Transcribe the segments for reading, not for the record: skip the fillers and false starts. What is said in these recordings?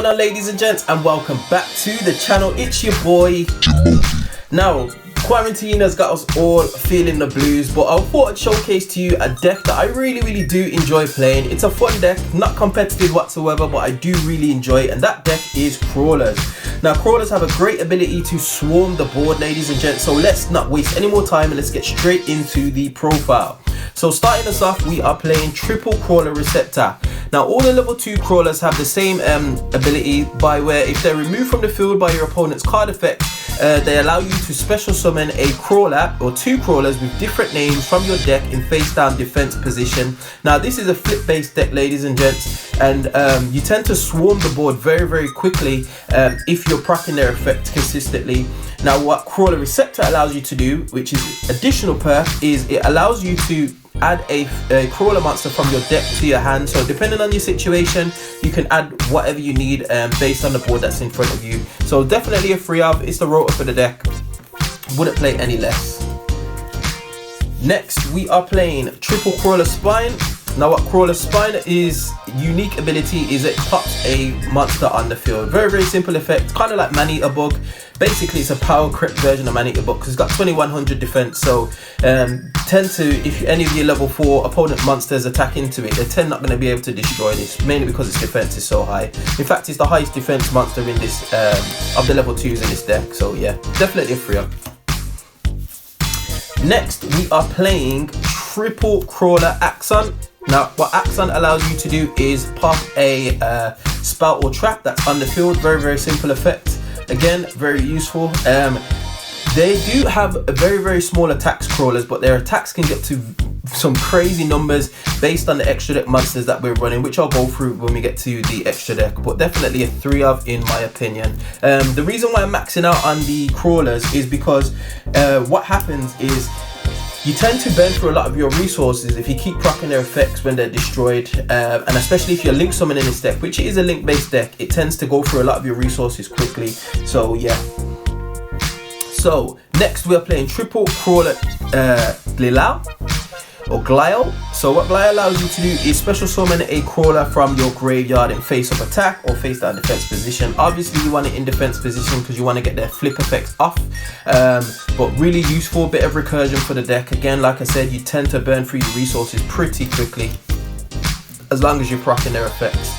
on, ladies and gents, and welcome back to the channel. It's your boy Jimothy. Now, quarantine has got us all feeling the blues, but I thought I'd showcase to you a deck that I really do enjoy playing. It's a fun deck, not competitive whatsoever, but I do really enjoy it, and that deck is Krawlers. Now, Krawlers have a great ability to swarm the board, ladies and gents, so let's not waste any more time and let's get straight into the profile. So starting us off, we are playing triple Krawler receptor. Now all the level 2 Krawlers have the same ability by where if they're removed from the field by your opponent's card effect, they allow you to special summon a Krawler or 2 Krawlers with different names from your deck in face down defense position. Now this is a flip based deck, ladies and gents, and you tend to swarm the board very quickly if you're proccing their effect consistently. Now what Krawler receptor allows you to do, which is additional perk, is it allows you to add a Krawler monster from your deck to your hand. So depending on your situation, you can add whatever you need based on the board that's in front of you. So definitely a free of. It's the rotor for the deck. Wouldn't play any less. Next, we are playing triple Krawler spine. Now what Krawler spine is unique ability is it pops a monster on the field. Very simple effect, kind of like Man-Eater Bug. Basically it's a power crept version of Man-Eater Bug because it's got 2100 defense, so tend to, if any of your level 4 opponent monsters attack into it, they tend not going to be able to destroy this, mainly because its defense is so high. In fact, it's the highest defense monster in this of the level 2s in this deck, so yeah, definitely a free up. Next, we are playing triple Krawler Axon. Now, what Axon allows you to do is pop a spout or trap that's on the field. Very simple effect. Again, very useful. They do have a very small attacks, Krawlers, but their attacks can get to some crazy numbers based on the extra deck monsters that we're running, which I'll go through when we get to the extra deck, but definitely a 3 of in my opinion. The reason why I'm maxing out on the Krawlers is because what happens is you tend to burn through a lot of your resources if you keep proccing their effects when they're destroyed, and especially if you're link summoning this deck, which is a link based deck, it tends to go through a lot of your resources quickly. So yeah. So next we are playing triple Krawler Glyle. So what Glyle allows you to do is special summon a Krawler from your graveyard in face up attack or face down defense position. Obviously you want it in defense position because you want to get their flip effects off, but really useful, bit of recursion for the deck. Again, like I said, you tend to burn through your resources pretty quickly as long as you're proccing their effects.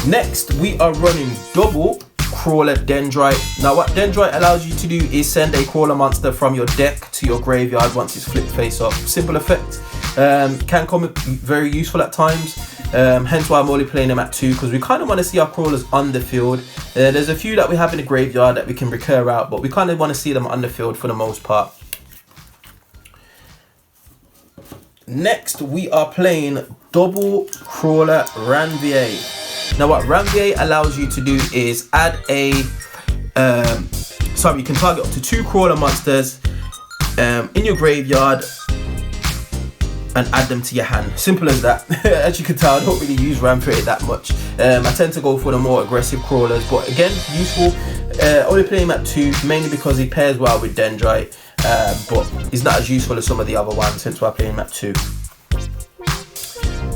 Next we are running double Krawler Dendrite. Now what Dendrite allows you to do is send a Krawler monster from your deck to your graveyard once it's flipped face up. Simple effect, can come very useful at times, hence why I'm only playing them at 2, because we kind of want to see our Krawlers on the field. There's a few that we have in the graveyard that we can recur out, but we kind of want to see them on the field for the most part. Next we are playing double Krawler Rendition. Now what Rendition allows you to do is add a you can target up to 2 Krawler monsters in your graveyard and add them to your hand. Simple as that. As you can tell, I don't really use Rendition that much. I tend to go for the more aggressive Krawlers, but again, useful. Only playing him at 2, mainly because he pairs well with Dendrite, but he's not as useful as some of the other ones, hence why I play him at 2.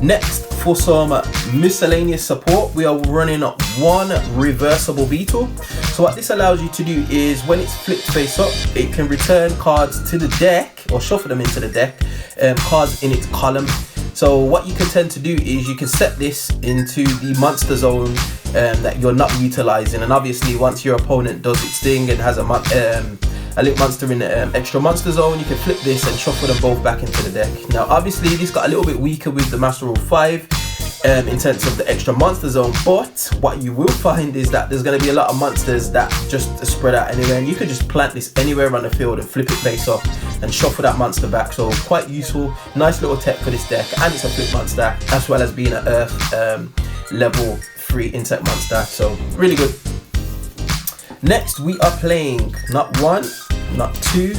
Next, for some miscellaneous support, we are running 1 reversible beetle. So what this allows you to do is when it's flipped face up, it can return cards to the deck or shuffle them into the deck, cards in its column. So what you can tend to do is you can set this into the monster zone that you're not utilizing, and obviously once your opponent does its thing and has a link monster in the extra monster zone, you can flip this and shuffle them both back into the deck. Now obviously this got a little bit weaker with the Master Rule 5 in terms of the extra monster zone, but what you will find is that there's going to be a lot of monsters that just spread out anywhere, and you could just plant this anywhere on the field and flip it face up and shuffle that monster back. So quite useful, nice little tech for this deck, and it's a flip monster as well as being an earth level 3 insect monster, so really good. Next we are playing not 1, not 2,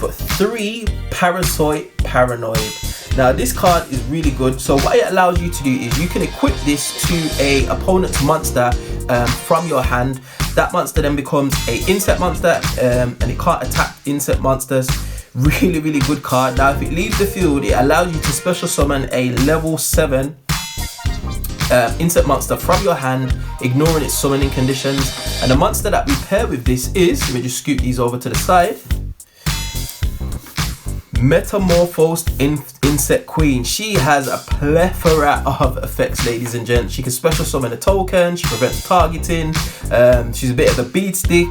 but 3 Paranoid. Now this card is really good. So what it allows you to do is you can equip this to a opponent's monster from your hand. That monster then becomes a insect monster, and it can't attack insect monsters. Really good card. Now if it leaves the field, it allows you to special summon a level 7 insert monster from your hand, ignoring its summoning conditions. And the monster that we pair with this is, let me just scoot these over to the side, Metamorphosed Insect Queen. She has a plethora of effects, ladies and gents. She can special summon a token, she prevents targeting, she's a bit of a bead stick,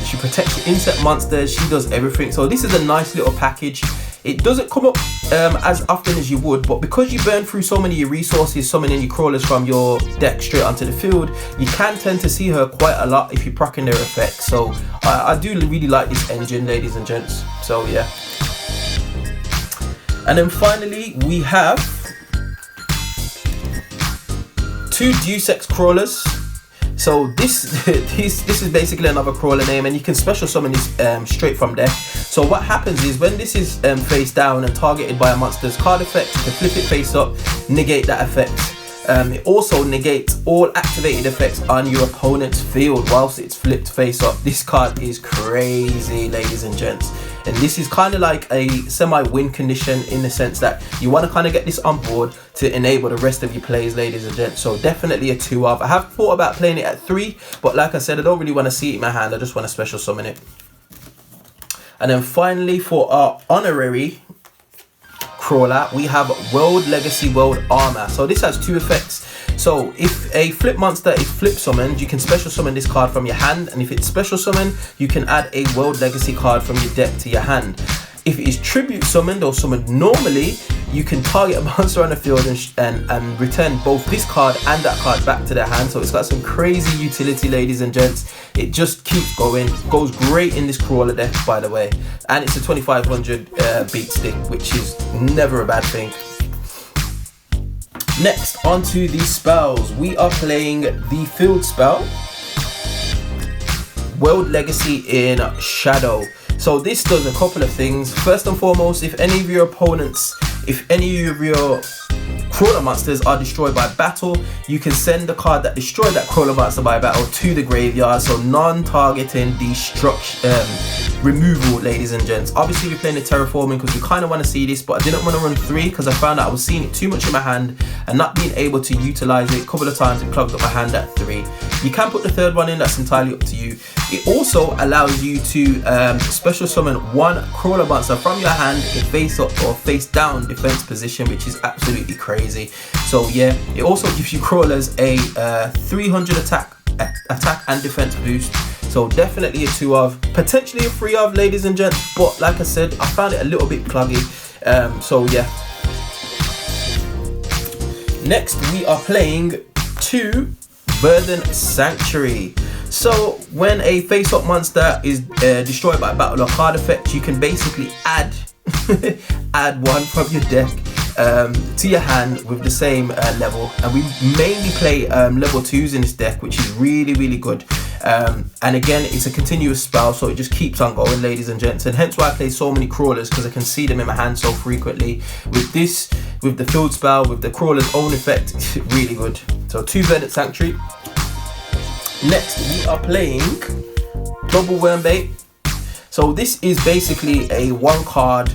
she protects your insect monsters, she does everything. So this is a nice little package. It doesn't come up as often as you would, but because you burn through so many of your resources summoning your crawlers from your deck straight onto the field, you can tend to see her quite a lot if you're proccing their effects. So I do really like this engine, ladies and gents. So yeah. And then finally we have 2 Deus Ex Crawlers. So this is basically another crawler name, and you can special summon this straight from there. So what happens is when this is face down and targeted by a monster's card effect, you can flip it face up, negate that effect. It also negates all activated effects on your opponent's field whilst it's flipped face up. This card is crazy, ladies and gents. And this is kind of like a semi-win condition in the sense that you want to kind of get this on board to enable the rest of your plays, ladies and gents. So definitely a 2 of. I have thought about playing it at 3, but like I said, I don't really want to see it in my hand. I just want to special summon it. And then finally for our honorary crawler, we have World Legacy World Armor. So this has 2 effects. So if a flip monster is flip summoned, you can special summon this card from your hand, and if it's special summoned, you can add a World Legacy card from your deck to your hand. If it is tribute summoned or summoned normally, you can target a monster on the field and return both this card and that card back to their hand. So it's got some crazy utility, ladies and gents. It just keeps going. Goes great in this crawler deck, by the way. And it's a 2500 beat stick, which is never a bad thing. Next, onto the spells. We are playing the field spell, World Legacy in Shadow. So this does a couple of things. First and foremost, if any of your crawler monsters are destroyed by battle, you can send the card that destroyed that crawler monster by battle to the graveyard. So non-targeting destruction, removal, ladies and gents. Obviously we're playing the terraforming because we kind of want to see this, but I didn't want to run 3 because I found out I was seeing it too much in my hand and not being able to utilize it. A couple of times it clogged up my hand at 3. You can put the 3rd one in, that's entirely up to you. It also allows you to special summon 1 crawler monster from your hand in face up or face down defense position, which is absolutely crazy. So yeah, it also gives you crawlers a 300 attack and defense boost. So definitely a 2 of, potentially a 3 of, ladies and gents, but like I said, I found it a little bit cloggy. So yeah. Next we are playing 2 Verdant Sanctuary. So when a face-up monster is destroyed by a battle or card effect, you can basically add add 1 from your deck to your hand with the same level, and we mainly play level 2s in this deck, which is really good. And again, it's a continuous spell, so it just keeps on going, ladies and gents, and hence why I play so many crawlers, because I can see them in my hand so frequently. With this, with the field spell, with the crawler's own effect, really good. So 2 Verdant Sanctuary. Next we are playing Double Wormbait. So this is basically a 1 card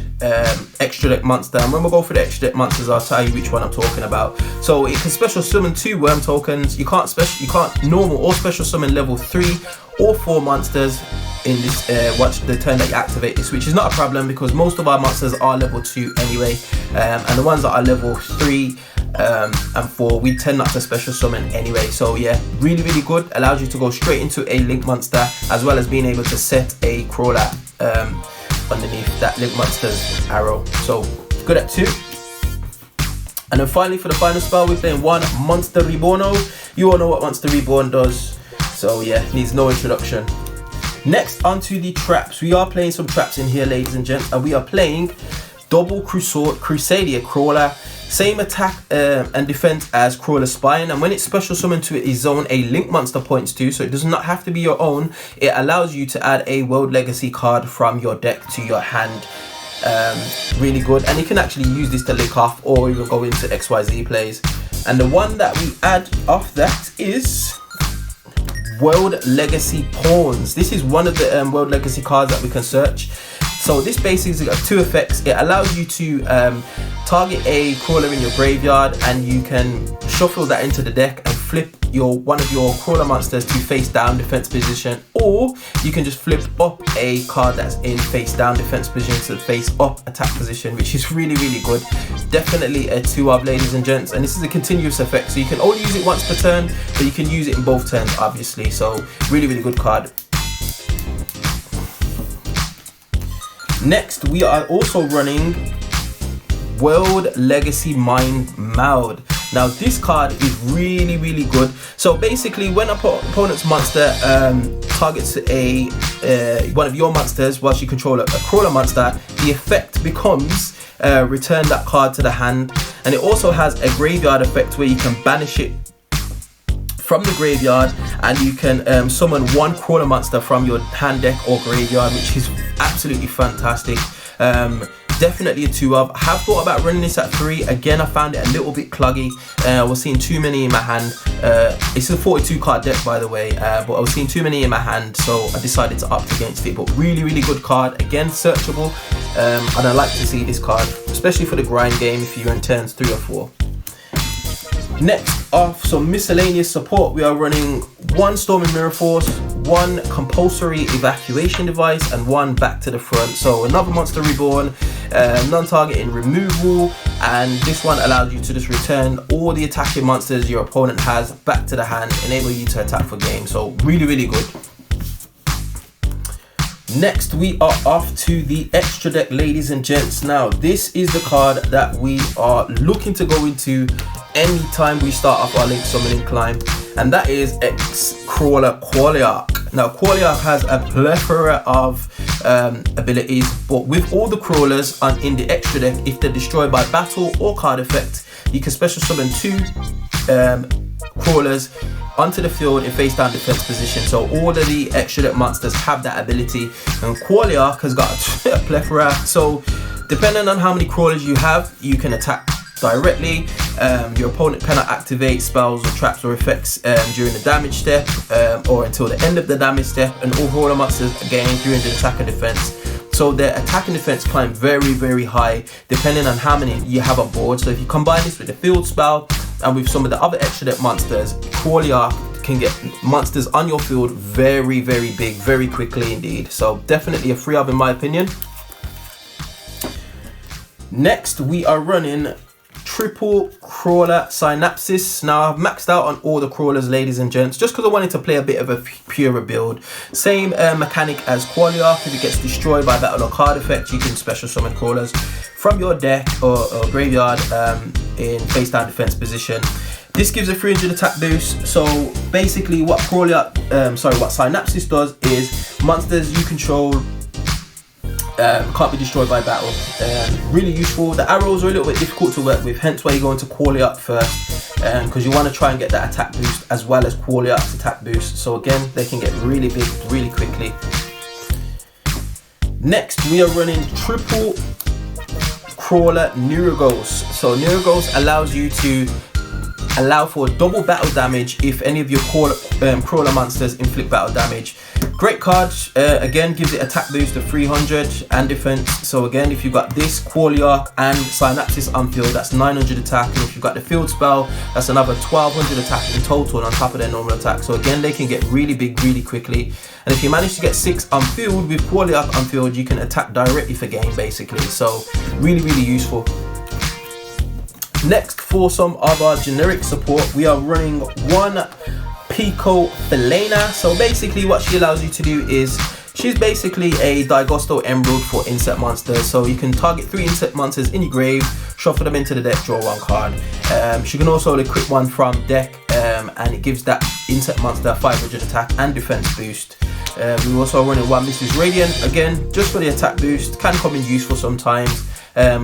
extra deck monster, and when we go for the extra deck monsters, I'll tell you which one I'm talking about. So it can special summon 2 worm tokens. You can't normal or special summon level 3 or 4 monsters in this watch the turn that you activate this, which is not a problem because most of our monsters are level 2 anyway, and the ones that are level 3 and 4 we tend not to special summon anyway. So yeah, really good. Allows you to go straight into a link monster, as well as being able to set a crawler underneath that link monster's arrow. So good at 2. And then finally, for the final spell, we're playing 1 Monster Reborno. You all know what Monster Reborn does, so yeah, needs no introduction. Next, onto the traps. We are playing some traps in here, ladies and gents, and we are playing Double Crusadia Crawler. Same attack and defense as Crawler Spine, and when it's special summoned to its zone, a link monster points to, so it does not have to be your own. It allows you to add a World Legacy card from your deck to your hand. Really good, and you can actually use this to link off or even go into XYZ plays. And the one that we add off that is World Legacy Pawns. This is one of the World Legacy cards that we can search. So this basically got two effects. It allows you to target a crawler in your graveyard, and you can shuffle that into the deck and flip one of your crawler monsters to face down defense position, or you can just flip up a card that's in face down defense position to face up attack position, which is really good. Definitely a 2 of, ladies and gents, and this is a continuous effect, so you can only use it once per turn, but you can use it in both turns obviously. So really good card. Next, we are also running World Legacy Mind Meld. Now this card is really good. So basically, when an opponent's monster targets one of your monsters whilst you control a crawler monster, the effect becomes return that card to the hand. And it also has a graveyard effect where you can banish it from the graveyard, and you can summon one crawler monster from your hand, deck or graveyard, which is absolutely fantastic. Definitely a 2 of. I have thought about running this at 3. Again, I found it a little bit cluggy. I was seeing too many in my hand. It's a 42 card deck, by the way, but I was seeing too many in my hand, so I decided to opt against it. But really good card. Again, searchable, and I like to see this card, especially for the grind game if you're in turns 3 or 4. Next off, some miscellaneous support. We are running 1 Storming Mirror Force, 1 Compulsory Evacuation Device, and 1 Back to the Front. So another Monster Reborn, non-targeting removal, and this one allows you to just return all the attacking monsters your opponent has back to the hand, enable you to attack for game. So really good. Next, we are off to the extra deck, ladies and gents. Now this is the card that we are looking to go into anytime we start off our Link Summoning Climb, and that is Krawler Coil. Now Coil has a plethora of abilities, but with all the crawlers in the extra deck, if they're destroyed by battle or card effect, you can special summon 2 crawlers onto the field in face down defense position. So all of the extra deck monsters have that ability, and Coil has got a plethora. So depending on how many crawlers you have, you can attack directly. Your opponent cannot activate spells or traps or effects during the damage step or until the end of the damage step, and all crawler monsters gain 300 attack and defense. So their attack and defense climb very high depending on how many you have on board. So if you combine this with the field spell and with some of the other extra deck monsters, Krawler can get monsters on your field very big, very quickly indeed. So definitely a 3 of in my opinion. Next, we are running triple crawler Synapses. Now I've maxed out on all the crawlers, ladies and gents, just because I wanted to play a bit of a purer build. Same mechanic as Coil. If it gets destroyed by battle or card effect, you can special summon crawlers from your deck or graveyard in face down defense position. This gives a 300 attack boost. So basically what what Synapses does is monsters you control can't be destroyed by battle. Really useful. The arrows are a little bit difficult to work with, hence why you go into Coil first, because you want to try and get that attack boost as well as Coil's attack boost. So again, they can get really big really quickly. Next, we are running triple crawler Neuroghost. So Neuroghost allows you to allow for double battle damage if any of your crawler monsters inflict battle damage. Great card. Again, gives it attack boost of 300 and defense. So again, if you've got this Coil and Synapses on field, that's 900 attack, and if you've got the field spell, that's another 1200 attack in total on top of their normal attack. So again, they can get really big really quickly, and if you manage to get 6 on field with Coil on field, you can attack directly for game basically. So really useful. Next, for some of our generic support, we are running 1 Pico Felina. So basically what she allows you to do is, she's basically a Digosto Emerald for insect monsters. So you can target 3 insect monsters in your grave, shuffle them into the deck, draw 1 card. She can also equip 1 from deck, and it gives that insect monster 500 attack and defense boost. We're also running 1 Mrs. Radiant, again just for the attack boost. Can come in useful sometimes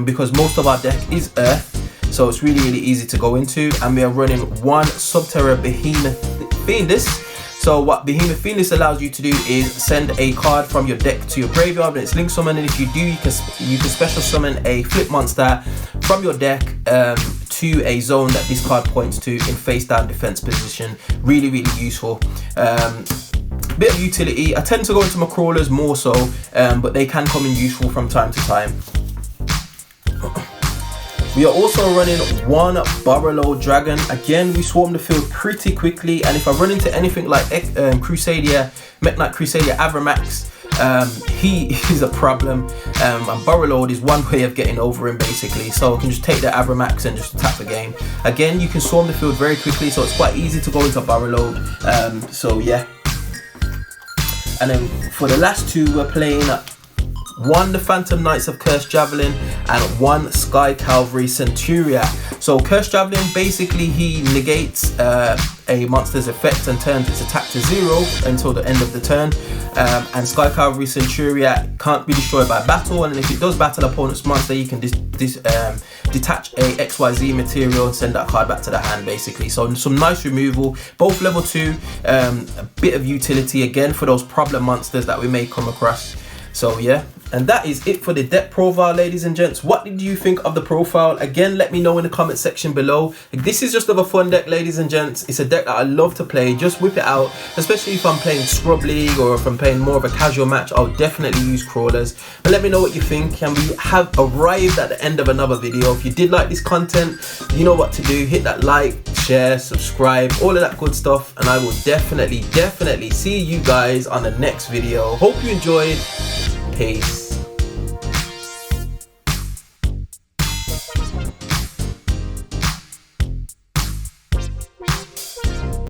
because most of our deck is earth, so it's really easy to go into. And we are running 1 Subterra Behemoth Fiendess. So what Behemoth Fiendess allows you to do is send a card from your deck to your graveyard when it's link summoned, and if you do, you can special summon a flip monster from your deck to a zone that this card points to in face down defense position. Really useful. bit of utility. I tend to go into my Krawlers more so, but they can come in useful from time to time. We are also running one Burrow Load Dragon. Again, we swarm the field pretty quickly, and if I run into anything like Crusadia, Mech Knight Crusadia Avramax, he is a problem, and Burrow Load is one way of getting over him basically. So I can just take the Avramax and just attack the game. Again, you can swarm the field very quickly, so it's quite easy to go into Burrow Load. So yeah. And then for the last two, we're playing one the Phantom Knights of Cursed Javelin and one Sky Cavalry Centuria. So Cursed Javelin, basically he negates a monster's effect and turns its attack to 0 until the end of the turn. And Sky Cavalry Centuria can't be destroyed by battle, and if it does battle opponent's monster, you can detach a XYZ material and send that card back to the hand basically. So some nice removal, both level 2, a bit of utility again for those problem monsters that we may come across. So yeah, and that is it for the deck profile, ladies and gents. What did you think of the profile? Again, let me know in the comment section below. This is just a fun deck, ladies and gents. It's a deck that I love to play. Just whip it out, especially if I'm playing Scrub League or if I'm playing more of a casual match. I'll definitely use Krawlers. But let me know what you think, and we have arrived at the end of another video. If you did like this content, you know what to do. Hit that like, share, subscribe, all of that good stuff, and I will definitely see you guys on the next video. Hope you enjoyed. Peace.